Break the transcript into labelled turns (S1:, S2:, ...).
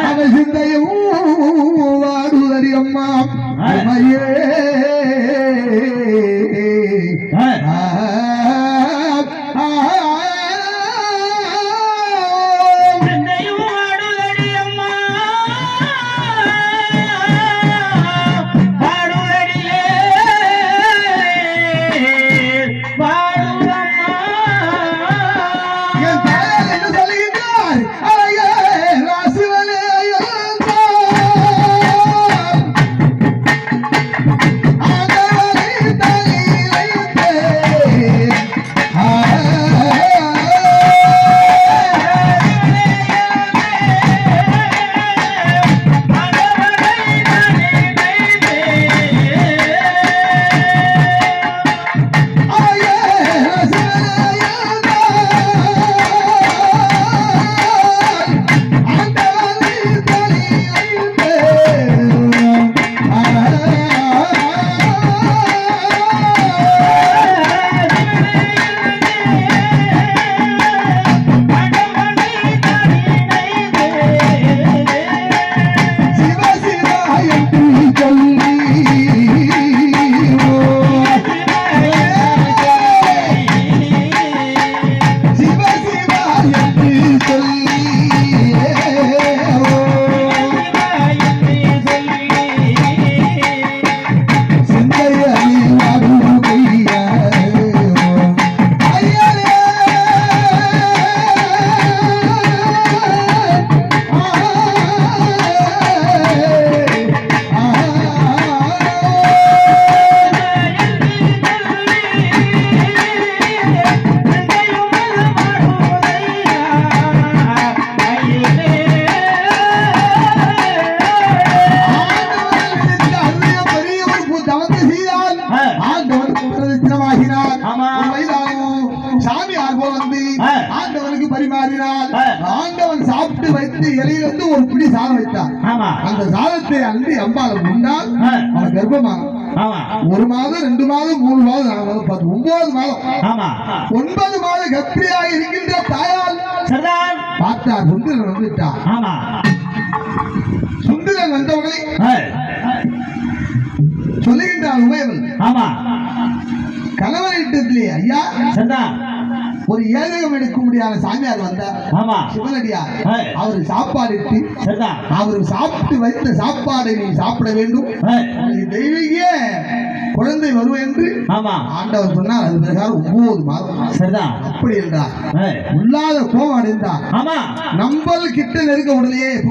S1: அவள் சிந்தையும் வாடுதடி அம்மா அம்மையே ஆண்டவனுக்கு பரிமாறினார். ஆண்டவன் சாப்பிட்டு வைத்து இலையிலிருந்து ஒரு பிடி சாதம் வைத்தார். அந்த சாதத்தை அள்ளி அம்பாள் உண்டால் அவன் கர்ப்பமாக 1 மாதம் 2 மாதம் 3 மாதம் 4 மாதம் 9 மாதம் 9 மாத கர்ப்பிணியாக இருக்கின்ற தாயால் பார்த்தார். சுந்தரன் வந்துட்டார். சுந்தரன் வந்தவர்களை சொல்லுகின்றார் உமையவன். கணவனிடத்திலே ஐயா ஒரு ஏதகம் எடுக்க முடியாத சாமியார் வந்தார். சிவனடியார் அவரு சாப்பாடு இட்டு அவரு சாப்பிட்டு வைத்த சாப்பாடை நீ சாப்பிட வேண்டும், தெய்வீக குழந்தை வருவோம் என்று ஆண்டவர் சொன்னார். அது பிரகாரம் 9 மாதம் அப்படி என்றார். உள்ளாத கோபம் அடைந்தார். நம்பல் கிட்ட நெருக்க உடனே